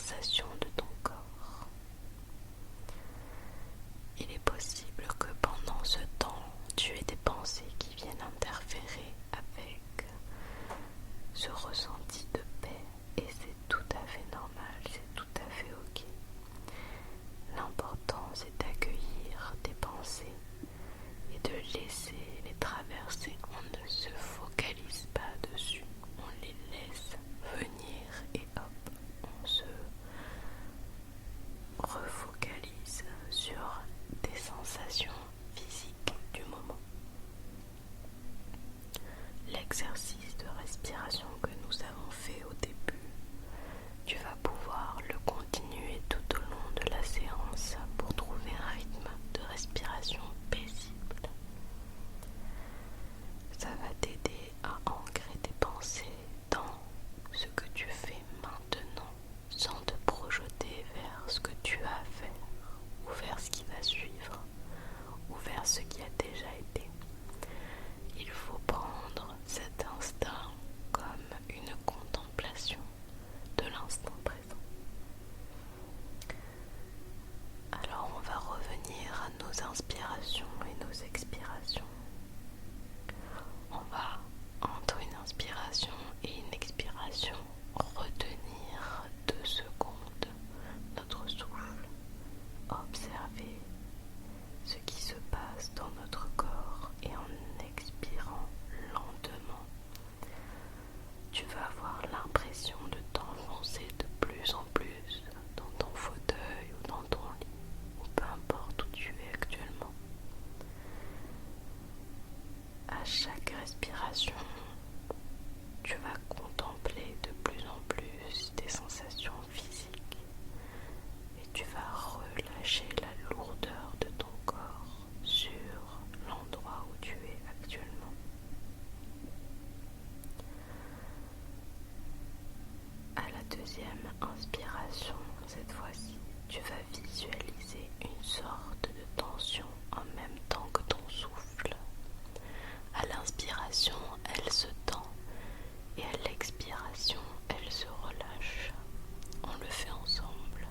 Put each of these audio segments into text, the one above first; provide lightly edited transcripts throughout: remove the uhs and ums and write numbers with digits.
sensations de ton corps. Il est possible que pendant ce temps, tu aies des pensées qui viennent interférer avec ce ressenti de paix, et c'est tout à fait normal, c'est tout à fait ok. L'important, c'est d'accueillir tes pensées et de laisser les traverser. On ne se focalise pas dessus, on les laisse venir et hop, on se refocalise sur des sensations physiques du moment. L'exercice de respiration que nous avons fait au début, tu vas pouvoir le continuer tout au long de la séance pour trouver un rythme de respiration paisible. Ça va t'aider à ancrer tes pensées dans ce que tu fais maintenant sans te projeter vers ce que tu as à faire ou vers ce qui va suivre ou vers ce qui a déjà été. Il faut prendre cet instant comme une contemplation de l'instant présent. Alors on va revenir à nos inspirations et nos expirations. On va, entre une inspiration et une expiration, retenir 2 secondes notre souffle, observer ce qui se passe dans notre corps et en expirant lentement, tu vas avoir l'impression de t'enfoncer de plus en plus dans ton fauteuil ou dans ton lit, ou peu importe où tu es actuellement. À chaque respiration, tu vas contempler de plus en plus tes sensations physiques et tu vas relâcher la lourdeur de ton corps sur l'endroit où tu es actuellement. À la deuxième inspiration, cette fois-ci, tu vas visualiser une sorte de tension en même temps que ton souffle. À l'inspiration, elle se tend et à l'expiration, elle se relâche. On le fait ensemble.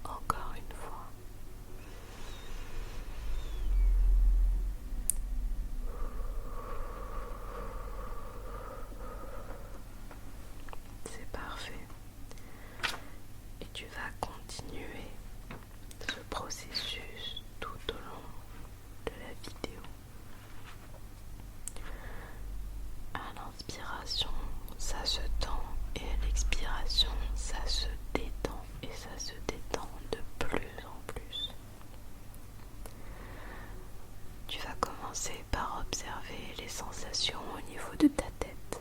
Encore une fois. C'est parfait. Et tu vas continuer ce processus tout au long de la vidéo. À l'inspiration, ça se tend et à l'expiration, ça se détend et ça se détend de plus en plus. Tu vas commencer par observer les sensations au niveau de ta tête.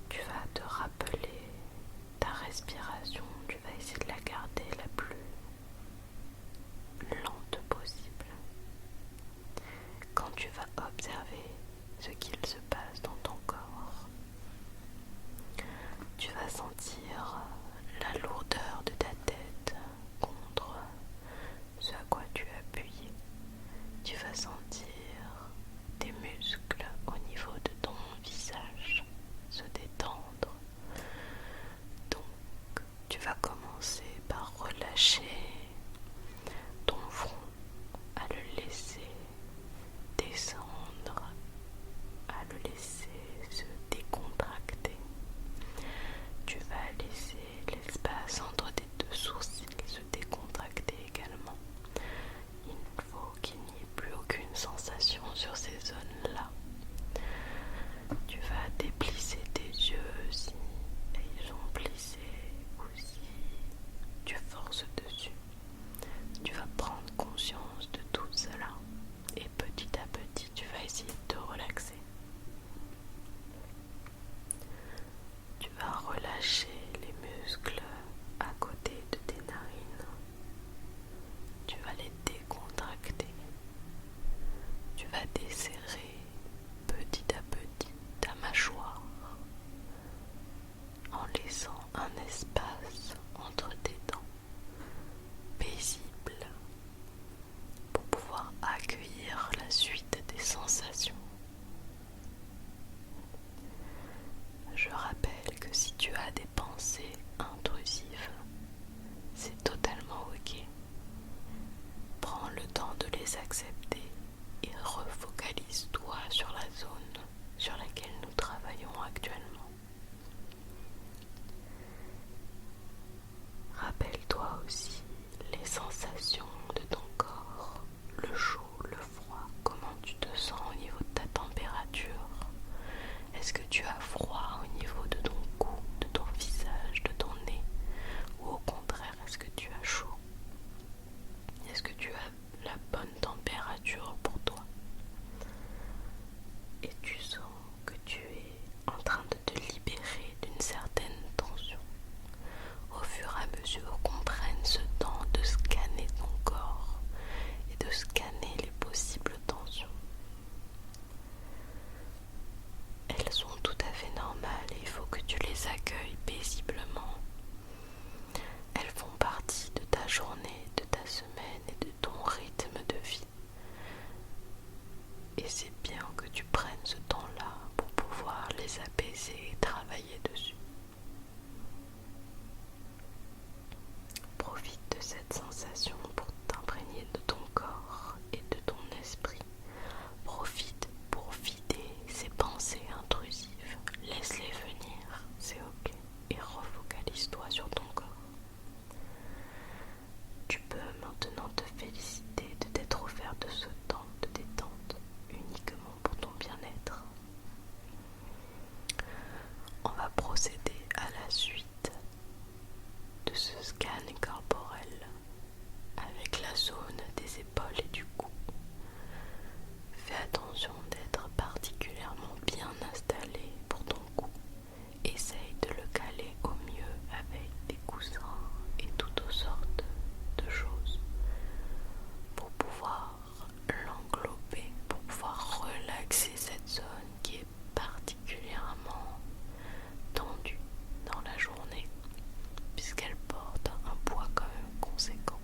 Tu vas te rappeler ta respiration, tu vas essayer de la garder la plus lente possible. Quand tu vas observer ce qu'il se passe dans ton corps, tu vas sentir la lourdeur de ta tête contre ce à quoi tu es appuyé. Tu vas sentir tes accepter et refocalise-toi sur la zone sur laquelle nous travaillons actuellement. Rappelle-toi aussi les sensations de ton corps, le chaud, le froid, comment tu te sens au niveau de ta température. Est-ce que tu as froid au niveau de ton cou, de ton visage, de ton nez? Ou au contraire, est-ce que tu as chaud? Est-ce que tu as la bonne température pour toi? Et tu sens que tu es en train de te libérer d'une certaine tension. Au fur et à mesure qu'on prenne ce temps de scanner ton corps et de scanner les possibles tensions. Elles sont tout à fait normales et il faut que tu les accueilles paisiblement. Elles font partie de ta journée, de ta semaine et de ton rythme de vie. Et c'est bien que tu prennes ce temps-là pour pouvoir les apaiser et travailler dessus. Profite de cette sensation pour t'imprégner de ton corps et de ton esprit. Profite pour vider ces pensées intrusives. Laisse-les venir, c'est ok. Et refocalise-toi sur ton corps. Tu peux maintenant te féliciter de t'être offert de ce temps de détente uniquement pour ton bien-être. On va procéder à la suite de ce scan corporel avec la zone des épaules et du cou. Fais attention d'être particulièrement bien installé pour ton cou. Essaye de le caler au mieux avec des coussins et toutes sortes de choses pour pouvoir l'englober, pour pouvoir relaxer cette zone qui est particulièrement tendue dans la journée puisqu'elle porte un poids quand même conséquent.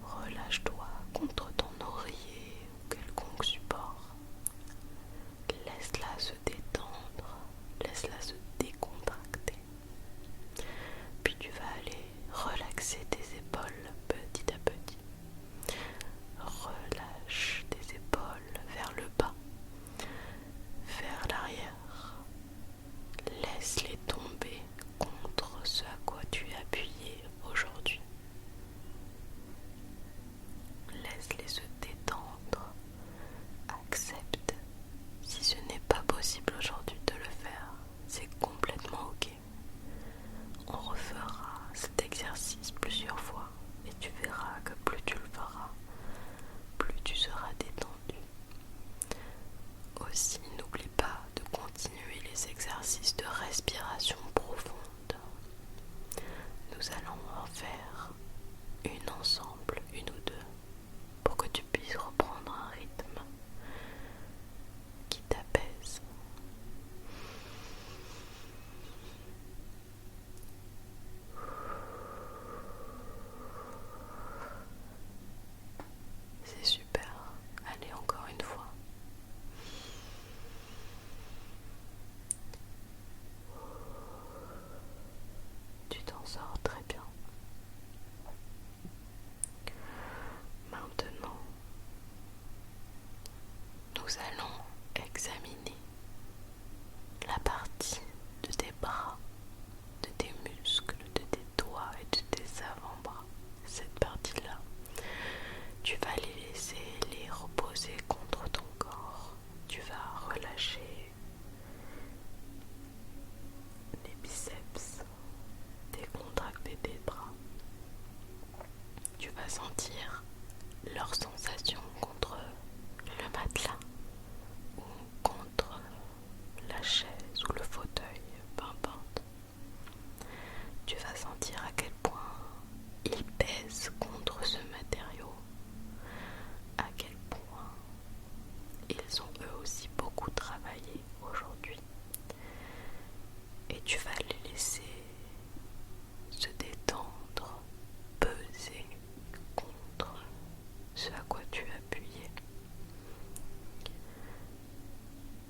Relâche-toi contre ton oreiller ou quelconque support. Laisse-la se détendre, laisse-la se décontracter. Puis tu vas aller relaxer tes épaules petit à petit. Relâche tes épaules vers le bas, vers l'arrière. Laisse-les tomber contre ce à quoi tu es appuyé aujourd'hui. Laisse-les se détendre. Accepte. Si ce n'est pas possible aujourd'hui de le faire, c'est complètement ok. On refera cet exercice plusieurs fois et tu verras que plus tu le feras, plus tu seras détendu. Aussi, n'oublie pas de continuer les exercices de respiration profonde. Nous allons en faire une ensemble, une ou deux, pour que tu puisses reprendre un rythme qui t'apaise. C'est super. Allez, encore une fois. Tu t'en sors très bien. Maintenant, nous allons examiner la partie de tes bras, de tes muscles, de tes doigts et de tes avant-bras. Cette partie-là, tu vas les laisser les reposer contre ton corps. Tu vas relâcher les biceps, décontracter tes bras. Tu vas sentir leurs sensations contre le matelas ou contre la chaise ou le fauteuil, peu importe. Tu vas sentir à quel point ils pèsent contre ce matériau, à quel point ils ont eux aussi beaucoup travaillé aujourd'hui. Et tu vas les laisser se détendre, peser contre ce à quoi tu as appuyé.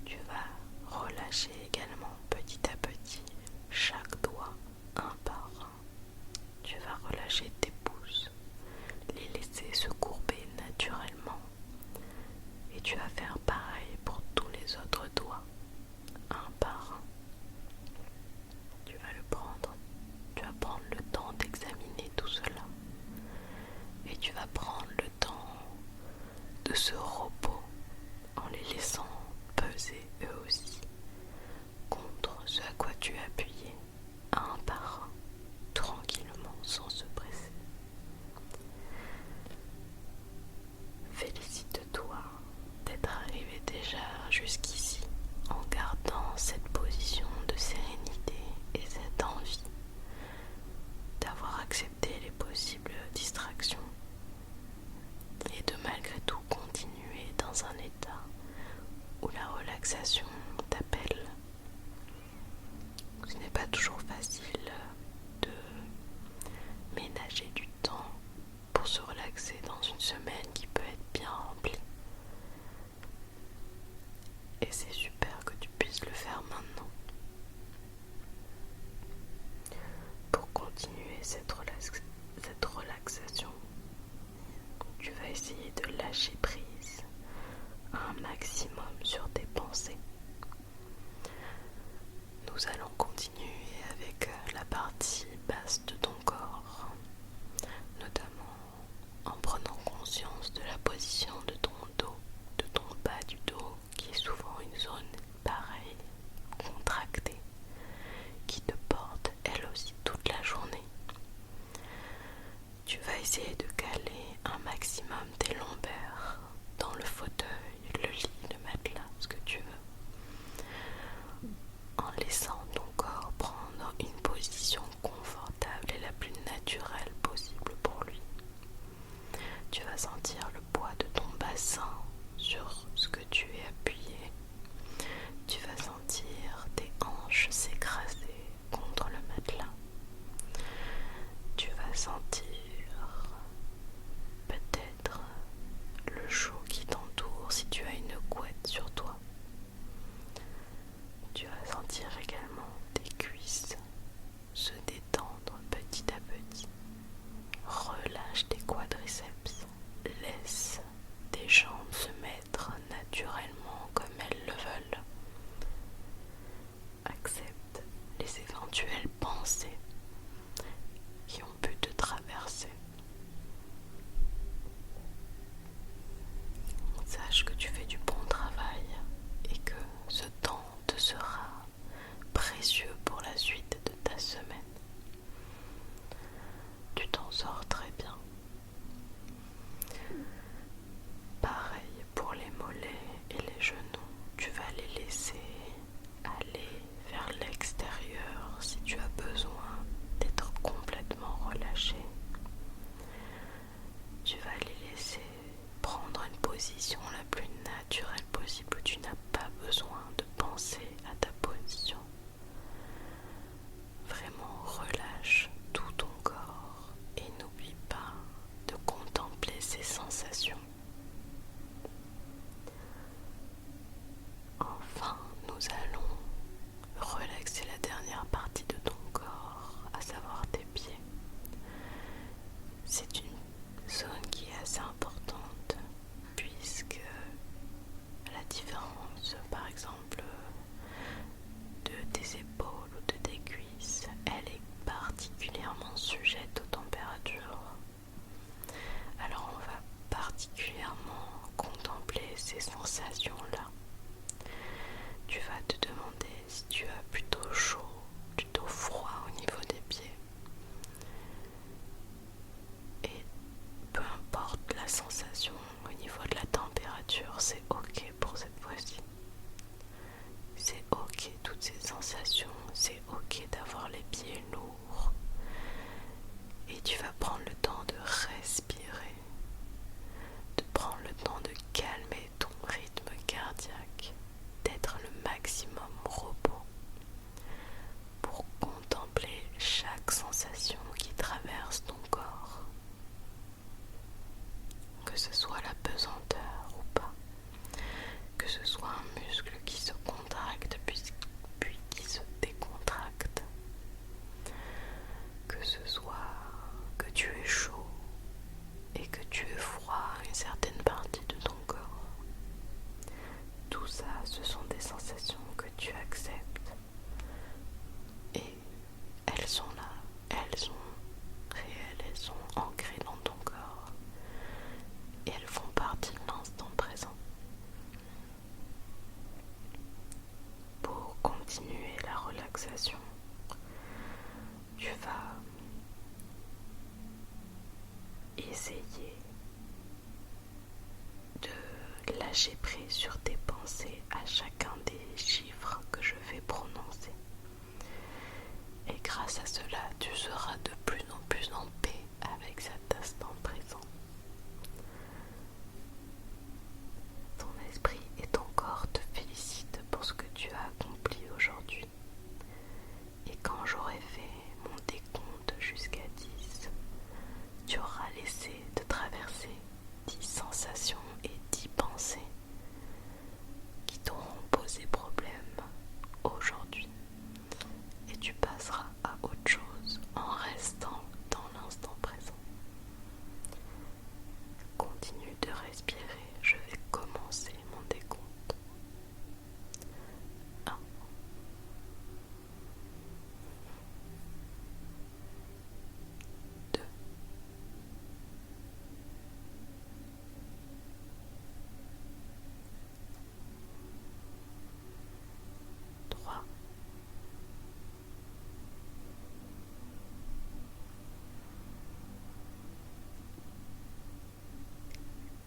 Tu vas relâcher également petit à petit chaque doigt, un par un. Tu vas relâcher tes pouces, les laisser se courber naturellement. relaxation t'appelle. Ce n'est pas toujours facile de ménager du temps pour se relaxer dans une semaine qui peut être bien remplie. Et c'est super que tu puisses le faire maintenant. Pour continuer cette relaxation, tu vas essayer de lâcher prise un maximum sur tes pensées. Nous allons continuer avec la partie basse de ton corps, notamment en prenant conscience de la position de ton dos, de ton bas du dos, qui est souvent une zone pareille, contractée, qui te porte elle aussi toute la journée. Tu vas essayer de caler un maximum tes lombaires dans le fauteuil, le lit, le matelas, ce que tu veux, en laissant ton corps prendre une position confortable et la plus naturelle possible pour lui. Tu vas sentir le poids de ton bassin sur ce que tu es appuyé. Tu vas sentir tes hanches s'écraser contre le matelas. Tu vas sentir peut-être le chaud qui t'entoure si tu as une couette sur toi. Tu vas sentir également tes cuisses se détendre petit à petit. Relâche tes quadriceps. Laisse tes jambes se mettre naturellement comme elles le veulent. Accepte les éventuelles pensées qui ont pu te traverser. Sache que tu fais du bon travail et que ce temps te sera précieux pour la suite de ta semaine. Tu t'en sors très bien. Pareil pour les mollets et les genoux, tu vas les laisser aller vers l'extérieur si tu as besoin d'être complètement relâché. Tu vas les laisser prendre une position la plus naturelle possible où tu n'as pas besoin de penser à ta position. Vraiment relâche tout ton corps et n'oublie pas de contempler ces sensations. Enfin, nous allons relaxer la dernière partie de ton corps, à savoir tes pieds. C'est une zone qui est assez importante puisque la différence, par exemple, de tes épaules ou de tes cuisses, elle est particulièrement sujette aux températures. Alors on va particulièrement contempler ces sensations-là. Tu vas te demander si tu as plutôt chaud, plutôt froid au niveau des pieds. Et peu importe la sensation au niveau de la température, c'est ok pour cette fois-ci. C'est ok toutes ces sensations, c'est ok d'avoir les pieds lourds. Et tu vas prendre le temps de respirer, de prendre le temps de calmer ton rythme cardiaque, d'être le maximum repos pour contempler chaque sensation qui traverse ton corps. Que ce soit la pesanteur ou pas, que ce soit un muscle qui se contracte puis qui se décontracte, que ce soit que tu es chaud et que tu es froid à une certaine partie de ton corps. Tout ça, ce sont des sensations que tu acceptes et elles sont là, elles sont réelles, elles sont ancrées dans ton corps et elles font partie de l'instant présent. Pour continuer la relaxation, tu vas essayer de lâcher prise sur tes pensées à chacun des chiffres que je vais prononcer. Et grâce à cela, tu seras de plus en plus en paix avec cet instant présent. Ton esprit et ton corps te félicitent tu auras laissé de traverser 10 sensations et 10 pensées qui t'auront posé problème aujourd'hui, et tu passeras à autre chose en restant dans l'instant présent. Continue de respirer, je vais commencer mon décompte. 1, 2, 3,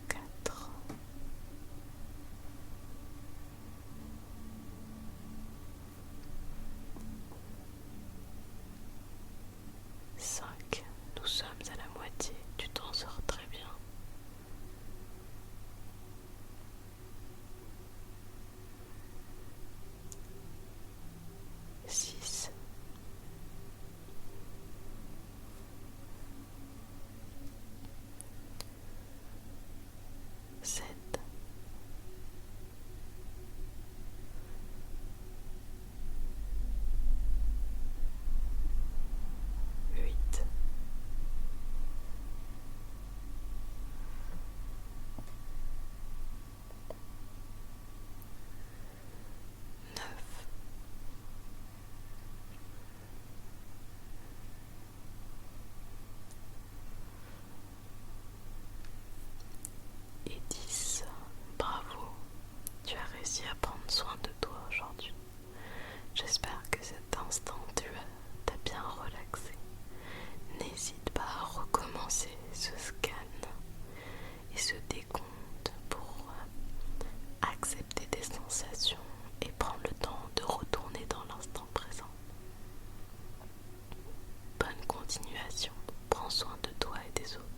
4, 5. Nous sommes à la moitié, tu t'en sors très bien. 6, 7, 8, 9, et 10. Bravo, tu as réussi à prendre soin de toi aujourd'hui. J'espère que cet instant t'a bien relaxé. N'hésite pas à recommencer ce scan et ce décompte pour accepter tes sensations et prendre le temps de retourner dans l'instant présent. Bonne continuation, prends soin de toi et des autres.